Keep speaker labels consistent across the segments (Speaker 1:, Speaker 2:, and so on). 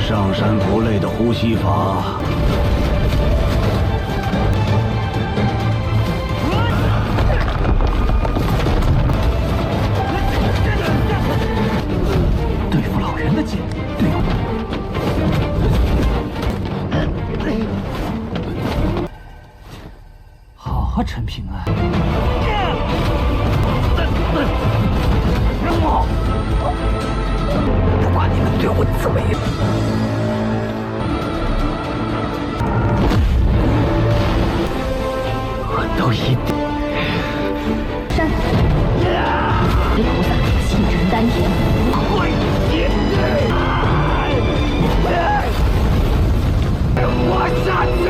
Speaker 1: 上山不累的呼吸法。
Speaker 2: 对付老人的剑，对付。好啊，陈平安。扔我！不管你们对我怎么样，我都一定。
Speaker 3: 山，给菩萨心沉丹田。
Speaker 2: 会一定！我下去！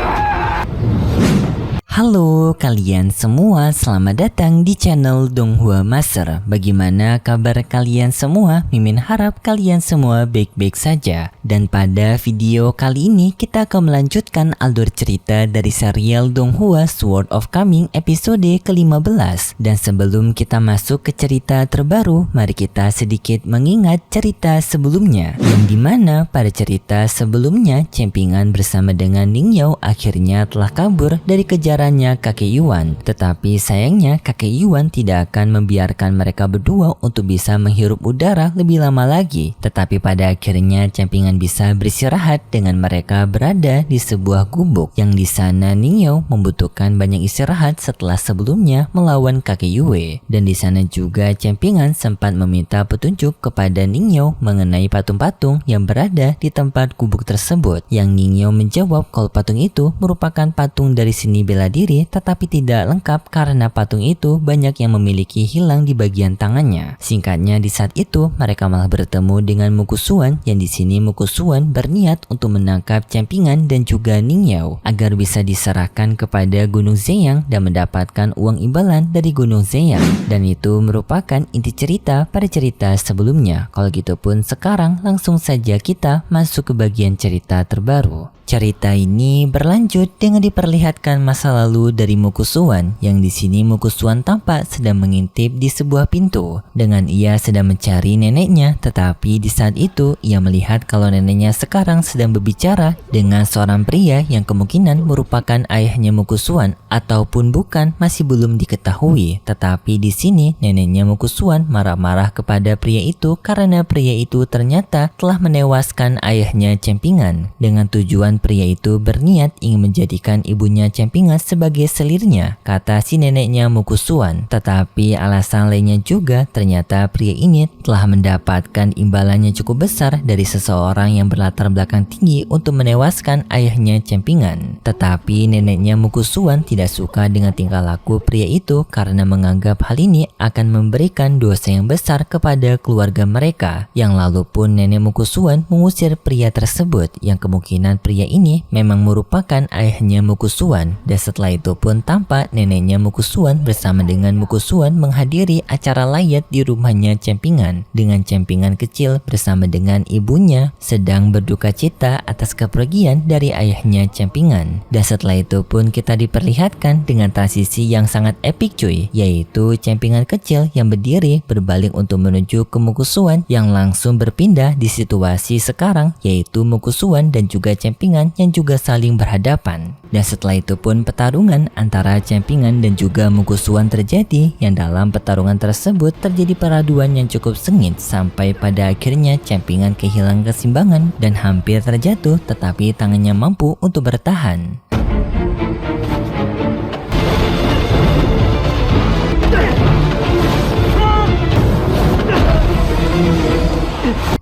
Speaker 4: Halo kalian semua, selamat datang di channel Donghua Master. Bagaimana kabar kalian semua? Mimin harap kalian semua baik-baik saja. Dan pada video kali ini kita akan melanjutkan alur cerita dari serial Donghua Sword of Coming episode ke-15. Dan sebelum kita masuk ke cerita terbaru, mari kita sedikit mengingat cerita sebelumnya. Yang dimana pada cerita sebelumnya, Cempingan bersama dengan Ning Yao akhirnya telah kabur dari kejaran kakek Yuan, tetapi sayangnya kakek Yuan tidak akan membiarkan mereka berdua untuk bisa menghirup udara lebih lama lagi. Tetapi pada akhirnya Cempingan bisa beristirahat dengan mereka berada di sebuah gubuk yang di sana Ning Yao membutuhkan banyak istirahat setelah sebelumnya melawan kakek Yue. Dan di sana juga Cempingan sempat meminta petunjuk kepada Ning Yao mengenai patung-patung yang berada di tempat gubuk tersebut. Yang Ning Yao menjawab kalau patung itu merupakan patung dari seni bela diri, tetapi tidak lengkap karena patung itu banyak yang memiliki hilang di bagian tangannya. Singkatnya di saat itu mereka malah bertemu dengan Mukusuan, yang di sini Mukusuan berniat untuk menangkap Cempingan dan juga Ning Yao agar bisa diserahkan kepada Gunung Zeyang dan mendapatkan uang imbalan dari Gunung Zeyang. Dan itu merupakan inti cerita pada cerita sebelumnya. Kalau gitu pun sekarang langsung saja kita masuk ke bagian cerita terbaru. Cerita ini berlanjut dengan diperlihatkan masa lalu dari Mukusuan, yang di sini Mukusuan tampak sedang mengintip di sebuah pintu dengan ia sedang mencari neneknya, tetapi di saat itu ia melihat kalau neneknya sekarang sedang berbicara dengan seorang pria yang kemungkinan merupakan ayahnya Mukusuan ataupun bukan masih belum diketahui. Tetapi di sini neneknya Mukusuan marah-marah kepada pria itu karena pria itu ternyata telah menewaskan ayahnya Cempingan dengan tujuan pria itu berniat ingin menjadikan ibunya Cempingan sebagai selirnya, kata si neneknya Mukusuan. Tetapi alasan lainnya juga ternyata pria ini telah mendapatkan imbalannya cukup besar dari seseorang yang berlatar belakang tinggi untuk menewaskan ayahnya Cempingan. Tetapi neneknya Mukusuan tidak suka dengan tingkah laku pria itu karena menganggap hal ini akan memberikan dosa yang besar kepada keluarga mereka. Yang lalu pun nenek Mukusuan mengusir pria tersebut, yang kemungkinan pria ini memang merupakan ayahnya Mukusuan. Dan setelah itu pun tampak neneknya Mukusuan bersama dengan Mukusuan menghadiri acara layat di rumahnya Cempingan, dengan Cempingan kecil bersama dengan ibunya sedang berduka cita atas kepergian dari ayahnya Cempingan. Dan setelah itu pun kita diperlihatkan dengan transisi yang sangat epik cuy, yaitu Cempingan kecil yang berdiri berbalik untuk menuju ke Mukusuan yang langsung berpindah di situasi sekarang, yaitu Mukusuan dan juga Cempingan yang juga saling berhadapan. Dan setelah itu pun pertarungan antara Cempingan dan juga Mukusuan terjadi, yang dalam pertarungan tersebut terjadi peraduan yang cukup sengit sampai pada akhirnya Cempingan kehilangan keseimbangan dan hampir terjatuh, tetapi tangannya mampu untuk bertahan.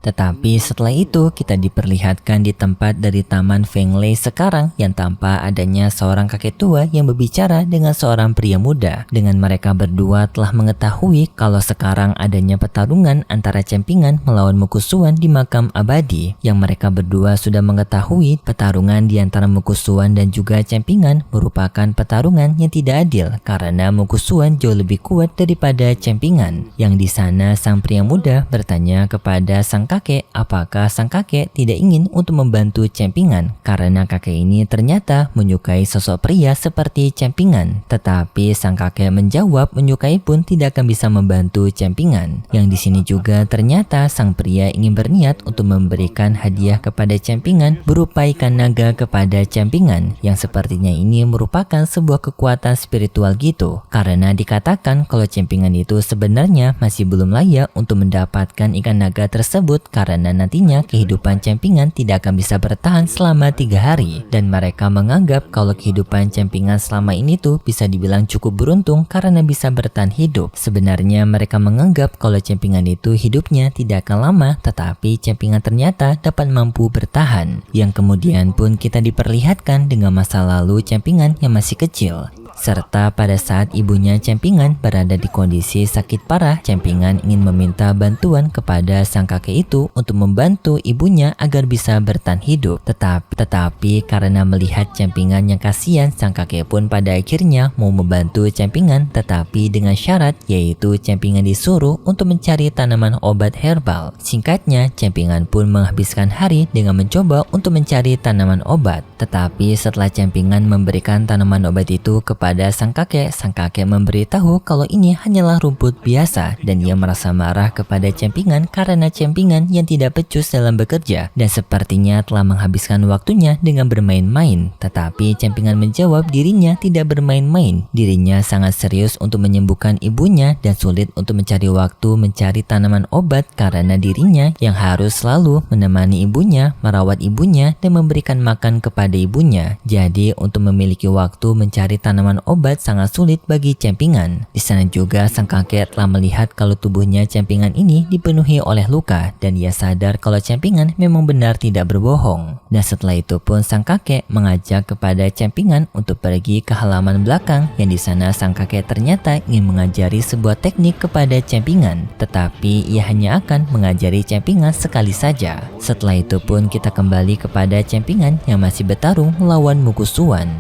Speaker 4: Tetapi setelah itu kita diperlihatkan di tempat dari Taman Fenglei sekarang, yang tanpa adanya seorang kakek tua yang berbicara dengan seorang pria muda. Dengan mereka berdua telah mengetahui kalau sekarang adanya pertarungan antara Cempingan melawan Mukusuan di makam abadi. Yang mereka berdua sudah mengetahui pertarungan di antara Mukusuan dan juga Cempingan merupakan pertarungan yang tidak adil karena Mukusuan jauh lebih kuat daripada Cempingan. Yang di sana sang pria muda bertanya kepada sang kakek kakek apakah sang kakek tidak ingin untuk membantu Campingan karena kakek ini ternyata menyukai sosok pria seperti Campingan. Tetapi sang kakek menjawab menyukai pun tidak akan bisa membantu Campingan. Yang di sini juga ternyata sang pria ingin berniat untuk memberikan hadiah kepada Campingan berupa ikan naga kepada Campingan, yang sepertinya ini merupakan sebuah kekuatan spiritual gitu, karena dikatakan kalau Campingan itu sebenarnya masih belum layak untuk mendapatkan ikan naga tersebut karena nantinya kehidupan Campingan tidak akan bisa bertahan selama 3 hari, dan mereka menganggap kalau kehidupan Campingan selama ini tuh bisa dibilang cukup beruntung karena bisa bertahan hidup. Sebenarnya mereka menganggap kalau Campingan itu hidupnya tidak akan lama, tetapi Campingan ternyata dapat mampu bertahan, yang kemudian pun kita diperlihatkan dengan masa lalu Campingan yang masih kecil. Serta pada saat ibunya Campingan berada di kondisi sakit parah, Campingan ingin meminta bantuan kepada sang kakek itu untuk membantu ibunya agar bisa bertahan hidup. Tetapi karena melihat Campingan yang kasihan, sang kakek pun pada akhirnya mau membantu Campingan, tetapi dengan syarat yaitu Campingan disuruh untuk mencari tanaman obat herbal. Singkatnya, Campingan pun menghabiskan hari dengan mencoba untuk mencari tanaman obat. Tetapi setelah Campingan memberikan tanaman obat itu kepada sang kakek memberitahu kalau ini hanyalah rumput biasa, dan ia merasa marah kepada Campingan karena Campingan yang tidak becus dalam bekerja dan sepertinya telah menghabiskan waktunya dengan bermain-main. Tetapi Campingan menjawab dirinya tidak bermain-main, dirinya sangat serius untuk menyembuhkan ibunya dan sulit untuk mencari waktu mencari tanaman obat karena dirinya yang harus selalu menemani ibunya, merawat ibunya, dan memberikan makan kepada ibunya. Jadi untuk memiliki waktu mencari tanaman obat sangat sulit bagi Campingan. Di sana juga sang kakek telah melihat kalau tubuhnya Campingan ini dipenuhi oleh luka, dan ia sadar kalau Campingan memang benar tidak berbohong. Dan setelah itu pun sang kakek mengajak kepada Campingan untuk pergi ke halaman belakang, yang di sana sang kakek ternyata ingin mengajari sebuah teknik kepada Campingan, tetapi ia hanya akan mengajari Campingan sekali saja. Setelah itu pun kita kembali kepada Campingan yang masih bertarung melawan Mukusuan.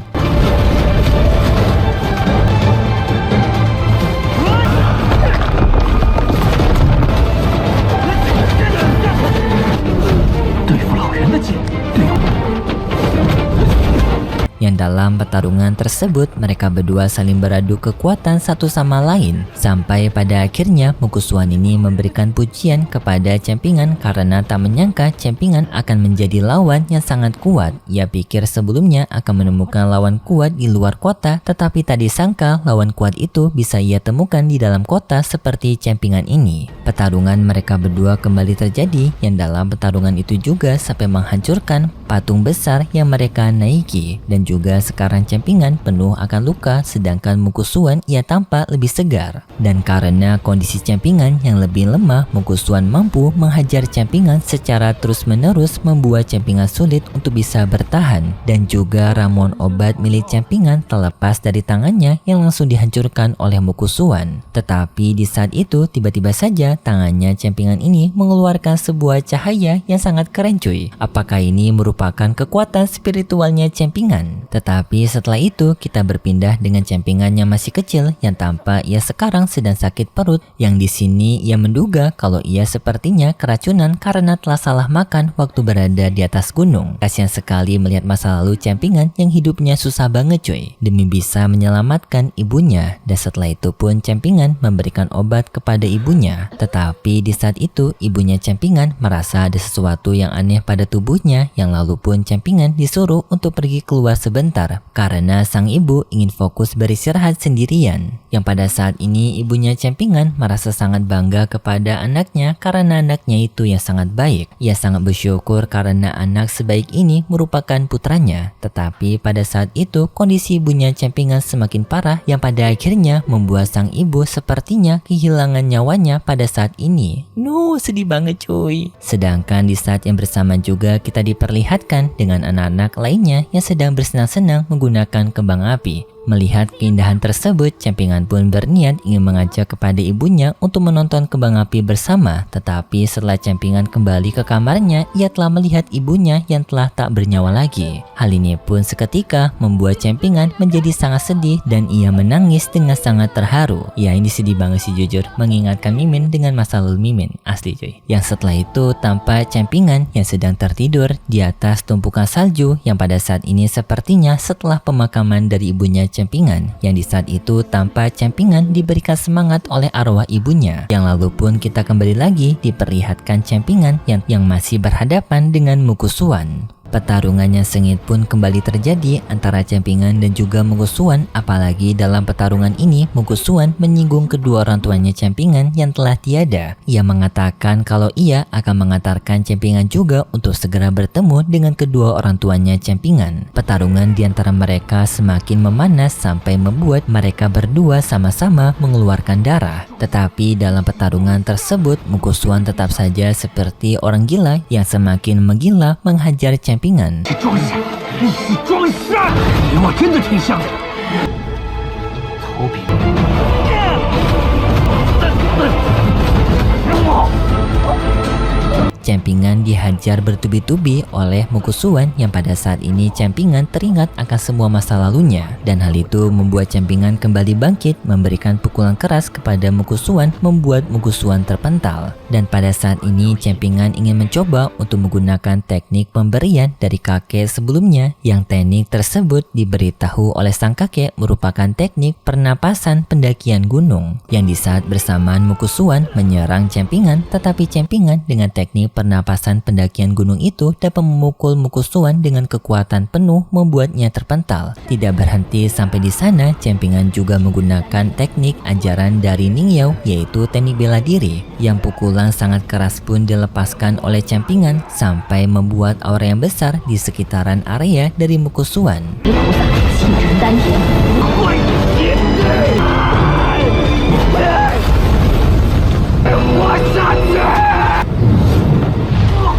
Speaker 4: Yang dalam pertarungan tersebut mereka berdua saling beradu kekuatan satu sama lain, sampai pada akhirnya Mukusuan ini memberikan pujian kepada Campingan karena tak menyangka Campingan akan menjadi lawan yang sangat kuat. Ia pikir sebelumnya akan menemukan lawan kuat di luar kota, tetapi tak disangka lawan kuat itu bisa ia temukan di dalam kota seperti Campingan ini. Pertarungan mereka berdua kembali terjadi, yang dalam pertarungan itu juga sampai menghancurkan patung besar yang mereka naiki, dan juga sekarang Campingan penuh akan luka sedangkan Mukusuan ia tampak lebih segar. Dan karena kondisi Campingan yang lebih lemah, Mukusuan mampu menghajar Campingan secara terus-menerus, membuat Campingan sulit untuk bisa bertahan. Dan juga ramuan obat milik Campingan terlepas dari tangannya yang langsung dihancurkan oleh Mukusuan. Tetapi di saat itu tiba-tiba saja tangannya Campingan ini mengeluarkan sebuah cahaya yang sangat keren cuy. Apakah ini merupakan kekuatan spiritualnya Campingan? Tetapi setelah itu kita berpindah dengan Campingan yang masih kecil, yang tampak ia sekarang sedang sakit perut, yang di sini ia menduga kalau ia sepertinya keracunan karena telah salah makan waktu berada di atas gunung. Kasihan sekali melihat masa lalu Campingan yang hidupnya susah banget cuy, demi bisa menyelamatkan ibunya. Dan setelah itu pun Campingan memberikan obat kepada ibunya. Tetapi di saat itu ibunya Campingan merasa ada sesuatu yang aneh pada tubuhnya, yang lalu pun Campingan disuruh untuk pergi keluar sebentar karena sang ibu ingin fokus beristirahat sendirian. Yang pada saat ini ibunya Campingan merasa sangat bangga kepada anaknya karena anaknya itu yang sangat baik. Ia sangat bersyukur karena anak sebaik ini merupakan putranya. Tetapi pada saat itu kondisi ibunya Campingan semakin parah, yang pada akhirnya membuat sang ibu sepertinya kehilangan nyawanya pada saat ini. Sedih banget cuy. Sedangkan di saat yang bersamaan juga kita diperlihatkan dengan anak-anak lainnya yang sedang bersenang-senang menggunakan kembang api. Melihat keindahan tersebut, Cempingan pun berniat ingin mengajak kepada ibunya untuk menonton kembang api bersama. Tetapi setelah Cempingan kembali ke kamarnya, ia telah melihat ibunya yang telah tak bernyawa lagi. Hal ini pun seketika membuat Cempingan menjadi sangat sedih dan ia menangis dengan sangat terharu. Ya, ini sedih banget sih jujur, mengingatkan Mimin dengan masa lalu Mimin, asli cuy. Yang setelah itu tampak Cempingan yang sedang tertidur di atas tumpukan salju yang pada saat ini sepertinya setelah pemakaman dari ibunya Cempingan, yang di saat itu tampak Cempingan diberikan semangat oleh arwah ibunya. Yang lalu pun kita kembali lagi diperlihatkan Cempingan yang masih berhadapan dengan Mukusuan. Pertarungan yang sengit pun kembali terjadi antara Cempingan dan juga Mukusuan, apalagi dalam pertarungan ini Mukusuan menyinggung kedua orang tuanya Cempingan yang telah tiada. Ia mengatakan kalau ia akan mengantarkan Cempingan juga untuk segera bertemu dengan kedua orang tuanya Cempingan. Pertarungan di antara mereka semakin memanas sampai membuat mereka berdua sama-sama mengeluarkan darah. Tetapi dalam pertarungan tersebut Mukusuan tetap saja seperti orang gila yang semakin menggila menghajar Cempingan.
Speaker 2: 你装傻！你装傻！你我真的挺像的。曹炳，Cempingan
Speaker 4: dihajar bertubi-tubi oleh Mukusuan yang pada saat ini Cempingan teringat akan semua masa lalunya, dan hal itu membuat Cempingan kembali bangkit memberikan pukulan keras kepada Mukusuan, membuat Mukusuan terpental. Dan pada saat ini Cempingan ingin mencoba untuk menggunakan teknik pemberian dari kakek sebelumnya, yang teknik tersebut diberitahu oleh sang kakek merupakan teknik pernapasan pendakian gunung, yang di saat bersamaan Mukusuan menyerang Cempingan, tetapi Cempingan dengan teknik pernapasan pendakian gunung itu dapat memukul Mukusuan dengan kekuatan penuh, membuatnya terpental. Tidak berhenti sampai di sana, Cempingan juga menggunakan teknik ajaran dari Ningyao, yaitu teknik bela diri, yang pukulan sangat keras pun dilepaskan oleh Cempingan sampai membuat aura yang besar di sekitaran area dari Mukusuan.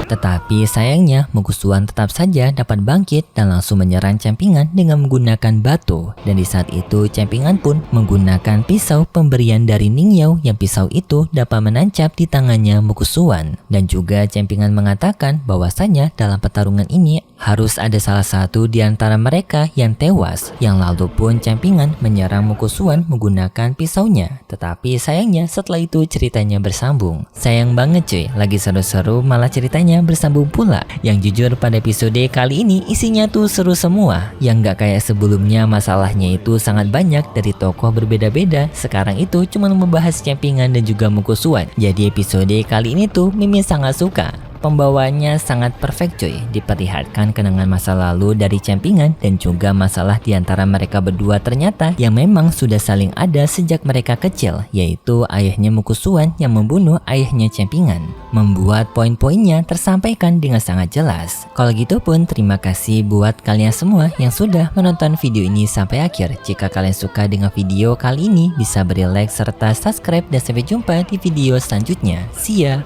Speaker 4: Tetapi sayangnya Mukusuan tetap saja dapat bangkit dan langsung menyerang Cempingan dengan menggunakan batu. Dan di saat itu Cempingan pun menggunakan pisau pemberian dari Ningyao, yang pisau itu dapat menancap di tangannya Mukusuan. Dan juga Cempingan mengatakan bahwasanya dalam pertarungan ini harus ada salah satu di antara mereka yang tewas. Yang lalu pun Cempingan menyerang Mukusuan menggunakan pisaunya. Tetapi sayangnya setelah itu ceritanya bersambung. Sayang banget cuy, lagi seru-seru malah ceritanya bersambung pula. Yang jujur pada episode kali ini isinya tuh seru semua, yang gak kayak sebelumnya. Masalahnya itu sangat banyak dari tokoh berbeda-beda. Sekarang itu cuma membahas Cempingan dan juga Mukusuan. Jadi episode kali ini tuh Mimin sangat suka. Pembawaannya sangat perfect cuy, diperlihatkan kenangan masa lalu dari Cempingan dan juga masalah di antara mereka berdua ternyata yang memang sudah saling ada sejak mereka kecil, yaitu ayahnya Mukusuan yang membunuh ayahnya Cempingan. Membuat poin-poinnya tersampaikan dengan sangat jelas. Kalau gitu pun terima kasih buat kalian semua yang sudah menonton video ini sampai akhir. Jika kalian suka dengan video kali ini bisa beri like serta subscribe dan sampai jumpa di video selanjutnya. See ya!